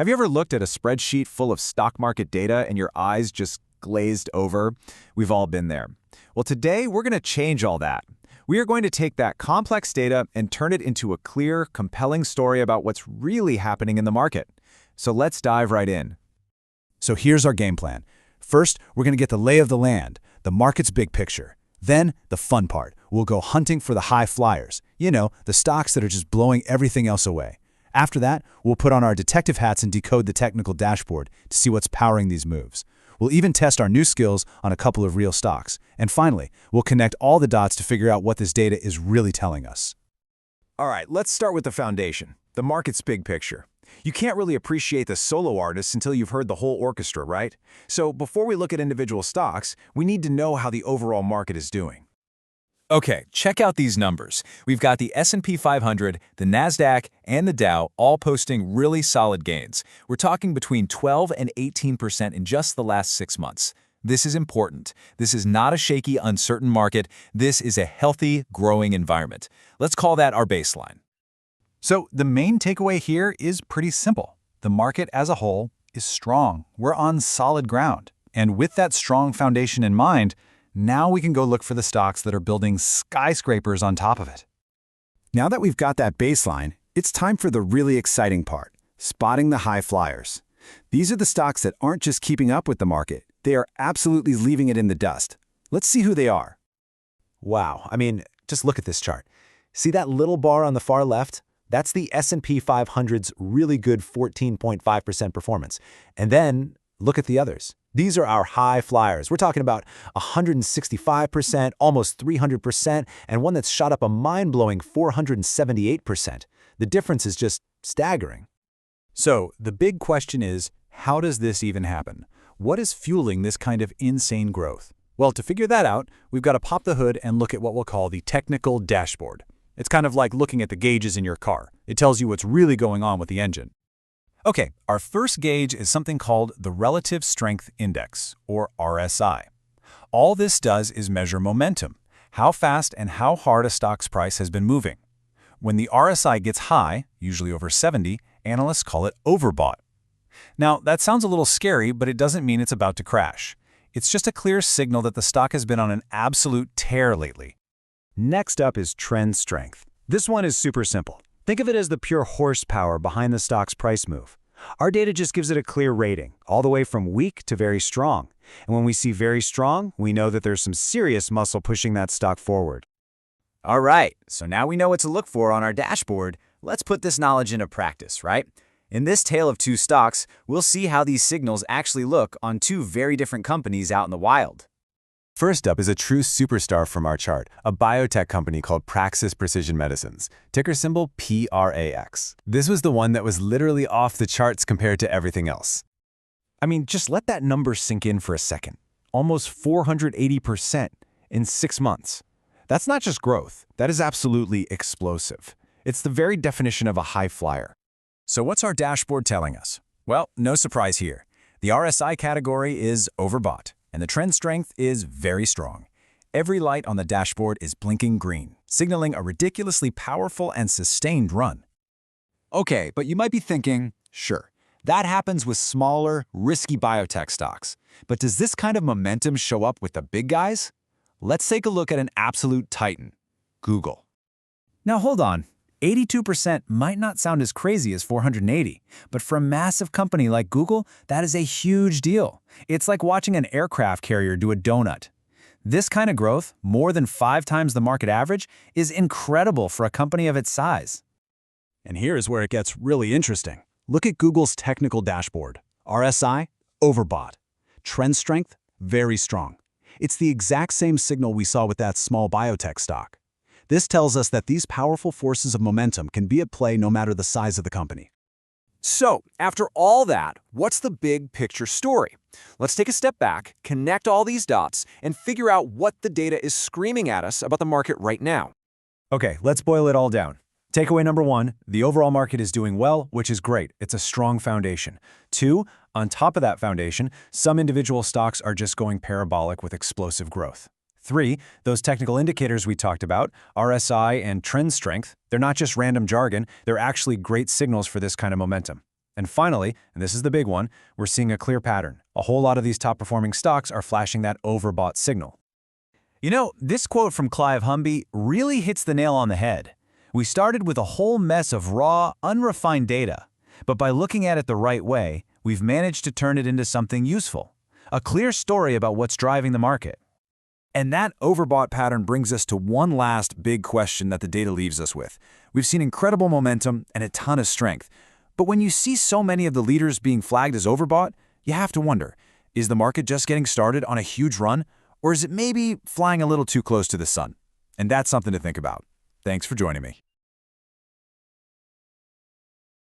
Have you ever looked at a spreadsheet full of stock market data and your eyes just glazed over? We've all been there. Well, today we're going to change all that. We are going to take that complex data and turn it into a clear, compelling story about what's really happening in the market. So let's dive right in. So here's our game plan. First, we're going to get the lay of the land, the market's big picture. Then, the fun part. We'll go hunting for the high flyers. You know, the stocks that are just blowing everything else away. After that, we'll put on our detective hats and decode the technical dashboard to see what's powering these moves. We'll even test our new skills on a couple of real stocks. And finally, we'll connect all the dots to figure out what this data is really telling us. All right, let's start with the foundation, the market's big picture. You can't really appreciate the solo artists until you've heard the whole orchestra, right? So before we look at individual stocks, we need to know how the overall market is doing. Okay, check out these numbers. We've got the S&P 500, the NASDAQ, and the Dow all posting really solid gains. We're talking between 12 and 18% in just the last 6 months. This is important. This is not a shaky, uncertain market. This is a healthy, growing environment. Let's call that our baseline. So the main takeaway here is pretty simple. The market as a whole is strong. We're on solid ground. And with that strong foundation in mind, now we can go look for the stocks that are building skyscrapers on top of it. Now that we've got that baseline, it's time for the really exciting part, spotting the high flyers. These are the stocks that aren't just keeping up with the market, they are absolutely leaving it in the dust. Let's see who they are. Wow, just look at this chart. See that little bar on the far left? That's the S&P 500's really good 14.5% performance. And then look at the others. These are our high flyers. We're talking about 165%, almost 300%, and one that's shot up a mind-blowing 478%. The difference is just staggering. So the big question is, how does this even happen? What is fueling this kind of insane growth? Well, to figure that out, we've got to pop the hood and look at what we'll call the technical dashboard. It's kind of like looking at the gauges in your car. It tells you what's really going on with the engine. Okay, our first gauge is something called the Relative Strength Index, or RSI. All this does is measure momentum, how fast and how hard a stock's price has been moving. When the RSI gets high, usually over 70, analysts call it overbought. Now, that sounds a little scary, but it doesn't mean it's about to crash. It's just a clear signal that the stock has been on an absolute tear lately. Next up is trend strength. This one is super simple. Think of it as the pure horsepower behind the stock's price move. Our data just gives it a clear rating, all the way from weak to very strong. And when we see very strong, we know that there's some serious muscle pushing that stock forward. All right, so now we know what to look for on our dashboard. Let's put this knowledge into practice, right? In this tale of two stocks, we'll see how these signals actually look on two very different companies out in the wild. First up is a true superstar from our chart, a biotech company called Praxis Precision Medicines, ticker symbol PRAX. This was the one that was literally off the charts compared to everything else. Just let that number sink in for a second. Almost 480% in 6 months. That's not just growth. That is absolutely explosive. It's the very definition of a high flyer. So what's our dashboard telling us? Well, no surprise here. The RSI category is overbought, and the trend strength is very strong. Every light on the dashboard is blinking green, signaling a ridiculously powerful and sustained run. Okay, but you might be thinking, sure, that happens with smaller, risky biotech stocks. But does this kind of momentum show up with the big guys? Let's take a look at an absolute titan, Google. Now hold on. 82% might not sound as crazy as 480, but for a massive company like Google, that is a huge deal. It's like watching an aircraft carrier do a donut. This kind of growth, more than 5 times the market average, is incredible for a company of its size. And here's where it gets really interesting. Look at Google's technical dashboard. RSI, overbought. Trend strength, very strong. It's the exact same signal we saw with that small biotech stock. This tells us that these powerful forces of momentum can be at play no matter the size of the company. So, after all that, what's the big picture story? Let's take a step back, connect all these dots, and figure out what the data is screaming at us about the market right now. Okay, let's boil it all down. Takeaway number 1, the overall market is doing well, which is great. It's a strong foundation. 2, on top of that foundation, some individual stocks are just going parabolic with explosive growth. 3, those technical indicators we talked about, RSI and trend strength, they're not just random jargon, they're actually great signals for this kind of momentum. And finally, and this is the big one, we're seeing a clear pattern. A whole lot of these top-performing stocks are flashing that overbought signal. You know, this quote from Clive Humby really hits the nail on the head. We started with a whole mess of raw, unrefined data, but by looking at it the right way, we've managed to turn it into something useful. A clear story about what's driving the market. And that overbought pattern brings us to one last big question that the data leaves us with. We've seen incredible momentum and a ton of strength. But when you see so many of the leaders being flagged as overbought, you have to wonder, is the market just getting started on a huge run, or is it maybe flying a little too close to the sun? And that's something to think about. Thanks for joining me.